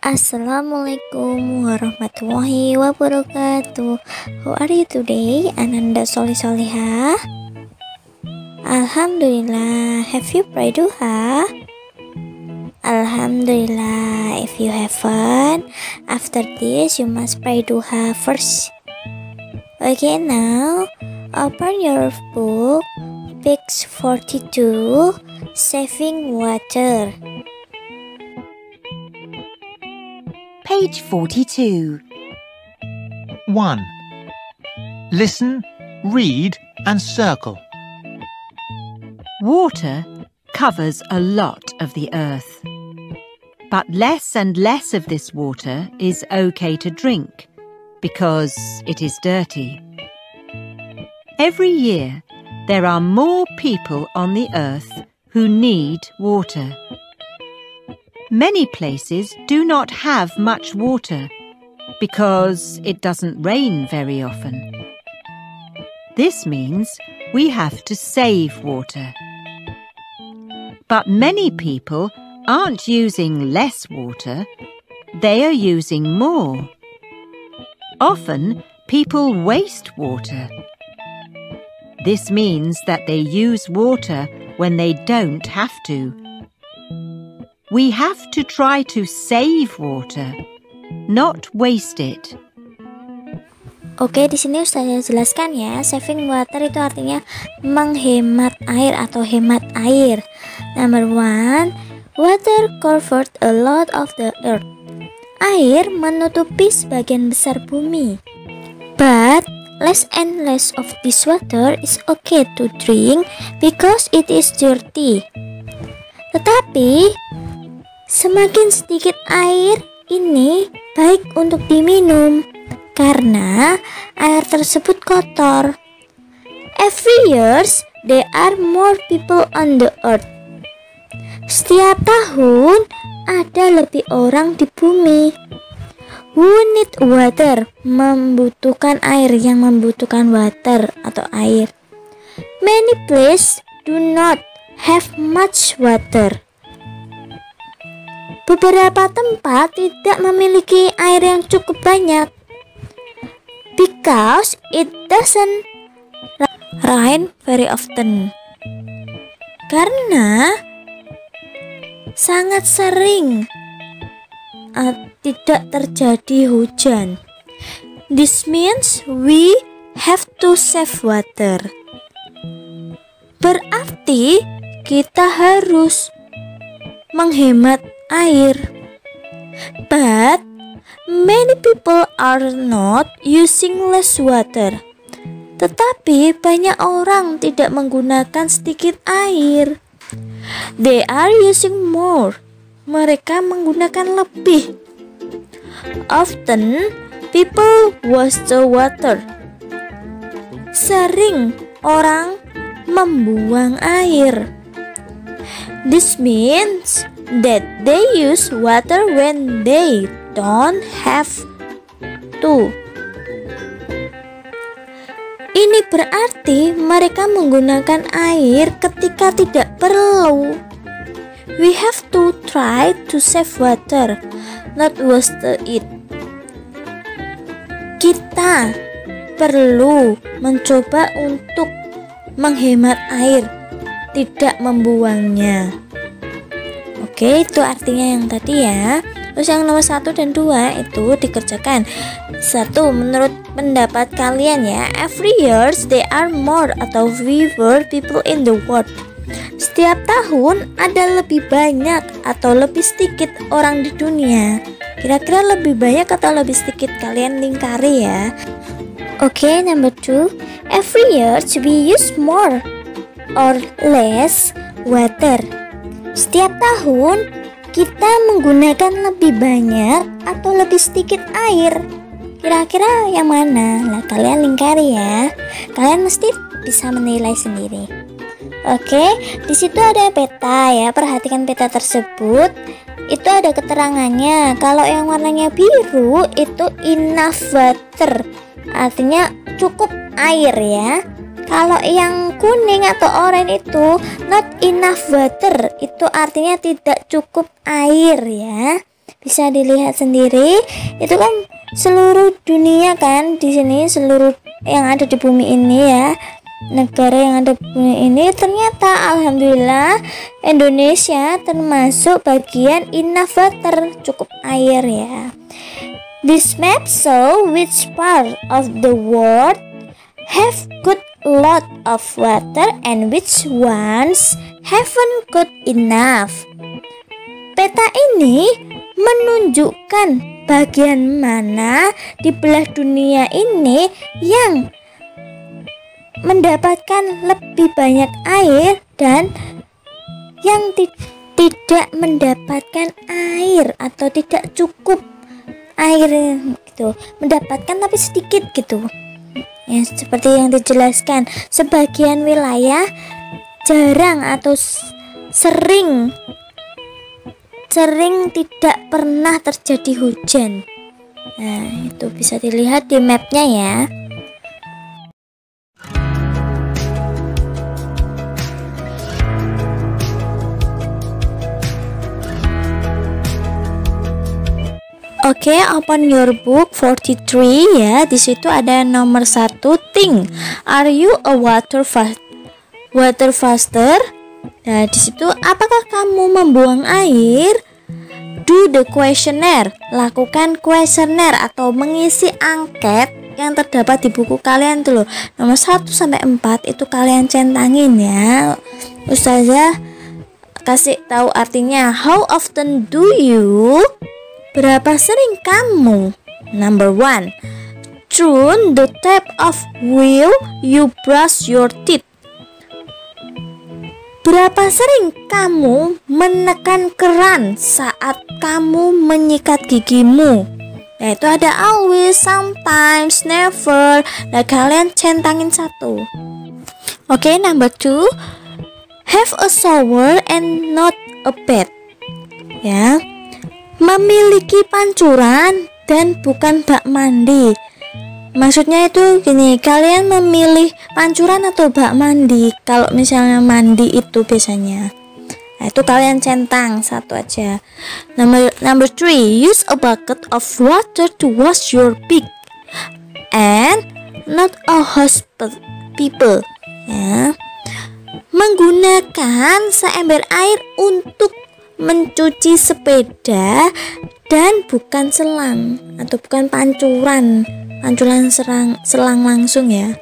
Assalamualaikum warahmatullahi wabarakatuh. How are you today, Ananda Solih Solihah? Alhamdulillah. Have you prayed duha? Alhamdulillah. If you haven't, after this you must pray duha first. Okay, now open your book, page 42, Saving Water. Page 42. 1. Listen, read and circle. Water covers a lot of the earth, but less and less of this water is okay to drink because it is dirty. Every year, there are more people on the earth who need water. Many places do not have much water because it doesn't rain very often. This means we have to save water. But many people aren't using less water, they are using more. Often people waste water. This means that they use water when they don't have to. We have to try to save water, not waste it. Oke, di sini saya jelaskan ya. Saving water itu artinya menghemat air atau hemat air. Number 1, water covered a lot of the earth. Air menutupi sebagian besar bumi. But less and less of this water is okay to drink because it is dirty. Tetapi semakin sedikit air ini baik untuk diminum karena air tersebut kotor. Every years there are more people on the earth. Setiap tahun ada lebih orang di bumi. Who need water? Membutuhkan air, yang membutuhkan water atau air. Many places do not have much water. Beberapa tempat tidak memiliki air yang cukup banyak because it doesn't rain very often. Karena sangat sering tidak terjadi hujan. This means we have to save water. Berarti kita harus menghemat air. But many people are not using less water. Tetapi banyak orang tidak menggunakan sedikit air. They are using more. Mereka menggunakan lebih. Often people waste the water. Sering orang membuang air. This means that they use water when they don't have to. Ini berarti mereka menggunakan air ketika tidak perlu. We have to try to save water, not waste it. Kita perlu mencoba untuk menghemat air, tidak membuangnya. Oke, itu artinya yang tadi ya. Terus yang nomor 1 dan 2 itu dikerjakan. 1. Menurut pendapat kalian ya, every years there are more atau fewer people in the world. Setiap tahun ada lebih banyak atau lebih sedikit orang di dunia. Kira-kira lebih banyak atau lebih sedikit, kalian lingkari ya. Oke, number 2. Every year we use more or less water. Setiap tahun kita menggunakan lebih banyak atau lebih sedikit air. Kira-kira yang mana? Nah, kalian lingkari ya. Kalian mesti bisa menilai sendiri. Oke, di situ ada peta ya. Perhatikan peta tersebut. Itu ada keterangannya. Kalau yang warnanya biru itu enough water. Artinya cukup air ya. Kalau yang kuning atau oranye itu not enough water, itu artinya tidak cukup air ya. Bisa dilihat sendiri, itu kan seluruh dunia kan, di sini seluruh yang ada di bumi ini ya, negara yang ada di bumi ini. Ternyata alhamdulillah Indonesia termasuk bagian enough water, cukup air ya. This map show which part of the world have good lot of water and which ones haven't got enough. Peta ini menunjukkan bagian mana di belah dunia ini yang mendapatkan lebih banyak air dan yang tidak mendapatkan air atau tidak cukup air gitu, mendapatkan tapi sedikit gitu. Ya, seperti yang dijelaskan, sebagian wilayah jarang atau sering tidak pernah terjadi hujan. Nah, itu bisa dilihat di mapnya ya. Oke, open your book 43 ya. Di situ ada nomor 1, think. Are you a water faster? Nah, di situ apakah kamu membuang air? Do the questionnaire. Lakukan kuesioner atau mengisi angket yang terdapat di buku kalian tuh loh. Nomor 1 sampai 4 itu kalian centangin ya. Ustazah kasih tahu artinya. How often do you? Berapa sering kamu? Number 1. Turn the tap off while you brush your teeth. Berapa sering kamu menekan keran saat kamu menyikat gigimu? Nah, itu ada always, sometimes, never. Nah, kalian centangin 1. Oke, number 2. Have a shower and not a bath. Ya. Memiliki pancuran dan bukan bak mandi. Maksudnya itu gini, kalian memilih pancuran atau bak mandi. Kalau misalnya mandi itu biasanya, nah, itu kalian centang 1 aja. Number 3, use a bucket of water to wash your pig and not a hose people. Ya. Menggunakan seember air untuk mencuci sepeda dan bukan selang atau bukan pancuran selang langsung ya.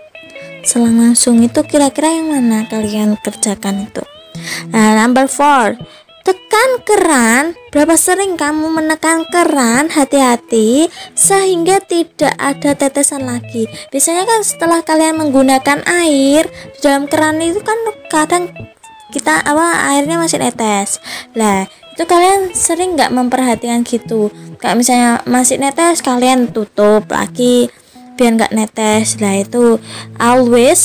Selang langsung itu kira-kira yang mana kalian kerjakan itu? Nah, number 4, tekan keran. Berapa sering kamu menekan keran? Hati-hati sehingga tidak ada tetesan lagi. Biasanya kan setelah kalian menggunakan air di dalam keran itu kan kadang kita airnya masih netes. Lah, itu kalian sering nggak memperhatikan gitu? Kayak misalnya masih netes, kalian tutup lagi biar nggak netes. Lah, itu always,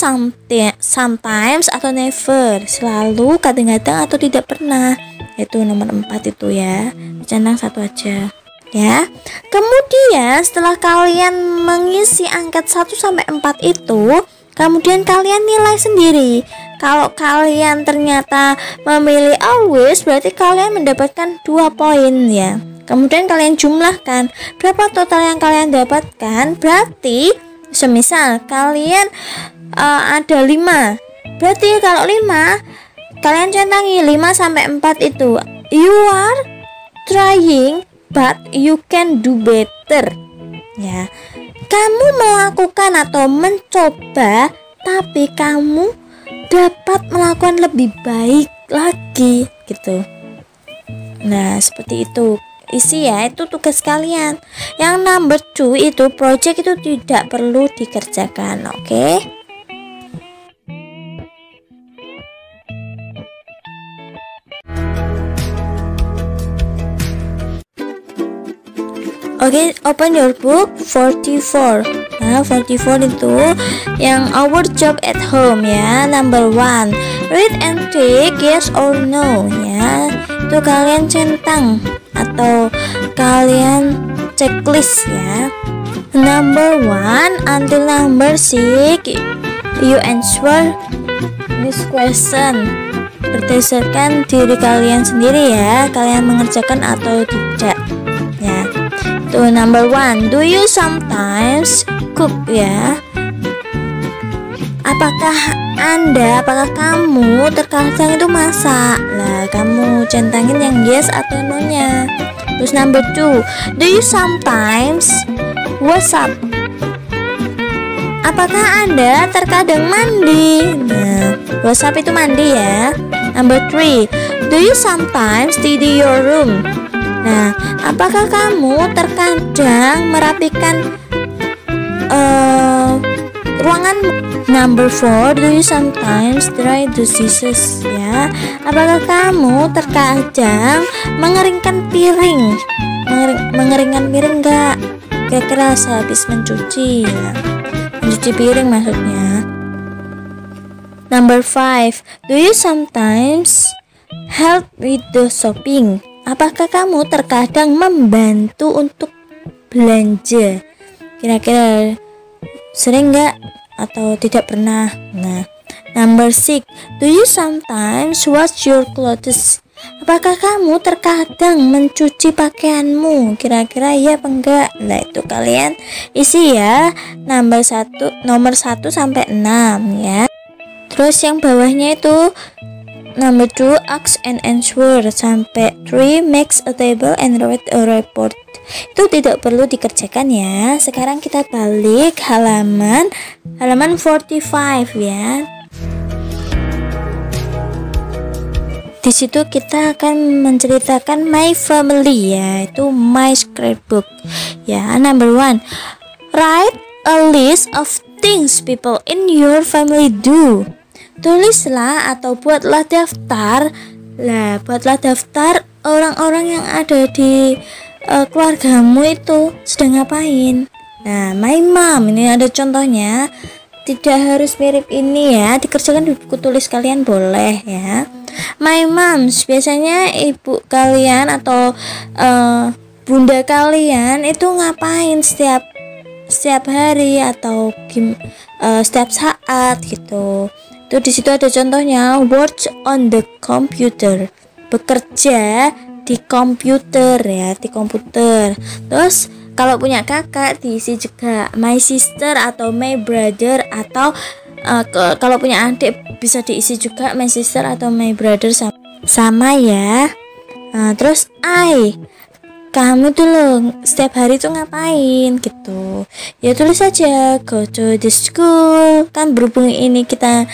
sometimes atau never, selalu, kadang-kadang atau tidak pernah. Itu nomor 4 itu ya. Centang 1 aja ya. Kemudian setelah kalian mengisi angket 1 sampai 4 itu, kemudian kalian nilai sendiri. Kalau kalian ternyata memilih always, berarti kalian mendapatkan 2 poin ya. Kemudian kalian jumlahkan berapa total yang kalian dapatkan. Berarti semisal kalian ada 5. Berarti kalau 5 kalian centangi 5 sampai 4 itu. You are trying but you can do better. Ya. Kamu melakukan atau mencoba tapi kamu dapat melakukan lebih baik lagi gitu. Nah, seperti itu isi ya, itu tugas kalian. Yang number 2 itu project itu tidak perlu dikerjakan. Oke. Oke, open your book 44. Nah, 44 itu yang our job at home ya. Number 1, read and tick yes or no ya. Itu kalian centang atau kalian checklist ya. Number 1 until number 6 you answer this question berdasarkan diri kalian sendiri ya. Kalian mengerjakan atau tidak. Tuh, number 1. Do you sometimes cook ya? Apakah kamu terkadang itu masak? Lah, kamu centangin yang yes atau no-nya. Terus number 2. Do you sometimes wash up? Apakah Anda terkadang mandi? Nah, wash up itu mandi ya. Number 3. Do you sometimes tidy your room? Nah, apakah kamu terkadang merapikan ruanganmu? Number 4. Do you sometimes dry the dishes? Ya, apakah kamu terkadang mengeringkan piring? Mengeringkan piring enggak? Kira-kira habis mencuci ya. Mencuci piring maksudnya. Number 5. Do you sometimes help with the shopping? Apakah kamu terkadang membantu untuk belanja? Kira-kira sering enggak atau tidak pernah? Nah, number 6. Do you sometimes wash your clothes? Apakah kamu terkadang mencuci pakaianmu? Kira-kira iya apa enggak? Nah, itu kalian isi ya. Nomor 1 sampai 6 ya. Terus yang bawahnya itu number 2 ask and answer sampai 3 makes a table and write a report. Itu tidak perlu dikerjakan ya. Sekarang kita balik halaman 45 ya. Di situ kita akan menceritakan my family ya, itu my scrapbook ya. Number 1. Write a list of things people in your family do. Tulislah atau buatlah daftar. Lah, buatlah daftar orang-orang yang ada di keluargamu itu sedang ngapain. Nah, my mom ini ada contohnya. Tidak harus mirip ini ya, dikerjakan di buku tulis kalian boleh ya. My moms, biasanya ibu kalian atau bunda kalian itu ngapain setiap hari atau setiap saat gitu. Itu di situ ada contohnya, work on the computer, bekerja di komputer ya, di komputer. Terus kalau punya kakak diisi juga my sister atau my brother, atau kalau punya adik bisa diisi juga my sister atau my brother sama ya. Terus kamu tuh loh setiap hari tuh ngapain gitu ya, tulis aja go to the school. Kan berhubung ini kita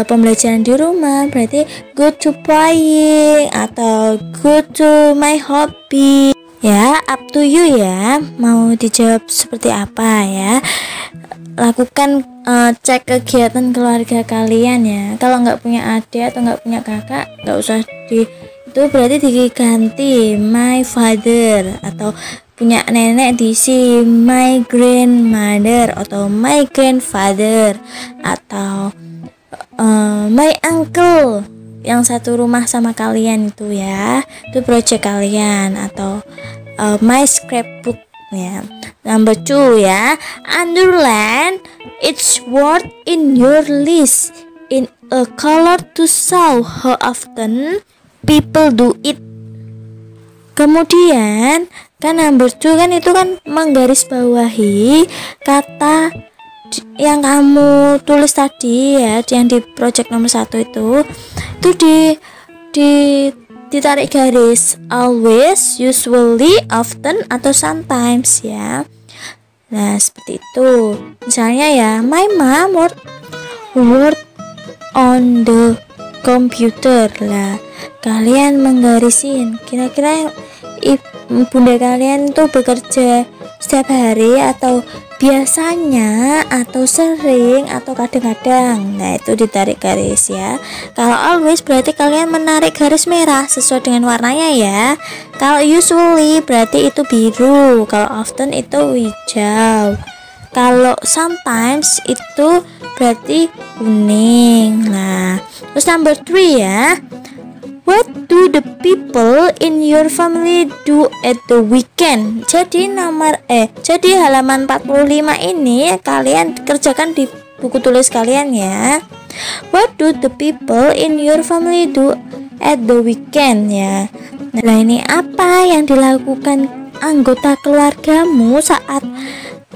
pembelajaran di rumah, berarti go to playing atau go to my hobby ya. Up to you ya, mau dijawab seperti apa ya. Lakukan cek kegiatan keluarga kalian ya. Kalau nggak punya adik atau nggak punya kakak, nggak usah itu berarti diganti my father, atau punya nenek diisi my grandmother atau my grandfather, atau my uncle yang satu rumah sama kalian itu ya, itu project kalian, atau my scrapbook ya. Number 2 ya, underline each word in your list in a color to show how often people do it. Kemudian kan number 2 kan itu kan menggarisbawahi kata yang kamu tulis tadi ya, yang di project nomor 1 itu ditarik garis always, usually, often, atau sometimes ya. Nah seperti itu. Misalnya ya, my mom work on the computer. Lah kalian menggarisin kira-kira bunda kalian tuh bekerja setiap hari atau biasanya atau sering atau kadang-kadang. Nah itu ditarik garis ya. Kalau always berarti kalian menarik garis merah sesuai dengan warnanya ya. Kalau usually berarti itu biru. Kalau often itu hijau. Kalau sometimes itu berarti kuning. Nah terus number 3 ya, what do the people in your family do at the weekend? Jadi jadi halaman 45 ini kalian kerjakan di buku tulis kalian ya. What do the people in your family do at the weekend ya. Nah ini apa yang dilakukan anggota keluargamu saat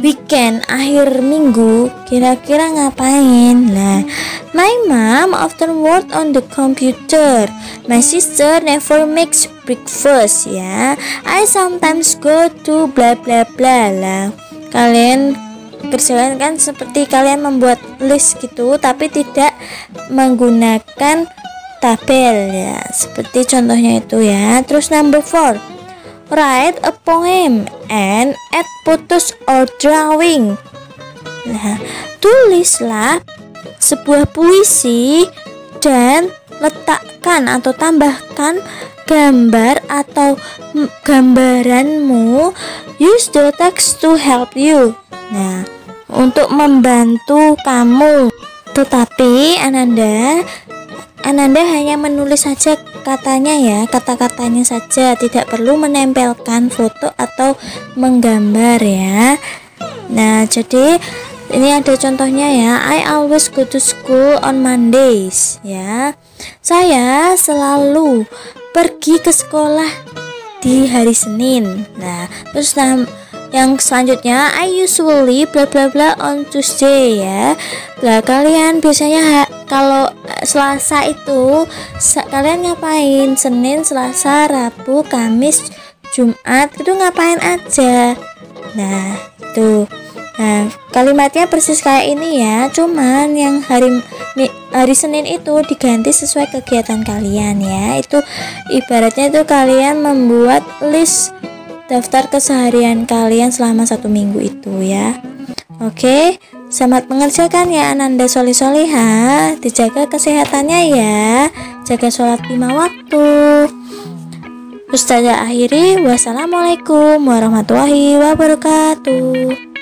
weekend akhir minggu kira-kira ngapain? Nah, my mom often work on the computer. My sister never makes breakfast ya. I sometimes go to bla bla bla lah. Kalian kerjaan kan seperti kalian membuat list gitu tapi tidak menggunakan tabel ya. Seperti contohnya itu ya. Terus number 4. Write a poem and add photos or drawing. Nah, tulislah sebuah puisi dan letakkan atau tambahkan gambar atau gambaranmu. Use the text to help you. Nah, untuk membantu kamu. Tetapi Ananda hanya menulis saja katanya ya, kata-katanya saja, tidak perlu menempelkan foto atau menggambar ya. Nah, jadi ini ada contohnya ya. I always go to school on Mondays ya. Saya selalu pergi ke sekolah di hari Senin. Nah, terus yang selanjutnya I usually bla bla bla on Tuesday ya. Lah kalian biasanya kalau Selasa itu kalian ngapain? Senin, Selasa, Rabu, Kamis, Jumat itu ngapain aja? Nah, itu. Nah, kalimatnya persis kayak ini ya. Cuman yang hari Senin itu diganti sesuai kegiatan kalian ya. Itu ibaratnya itu kalian membuat list daftar keseharian kalian selama 1 minggu itu ya. Oke, selamat mengerjakan ya Ananda Solih-Soliha. Dijaga kesehatannya ya. Jaga sholat 5 waktu. Ustazah akhiri, wassalamualaikum warahmatullahi wabarakatuh.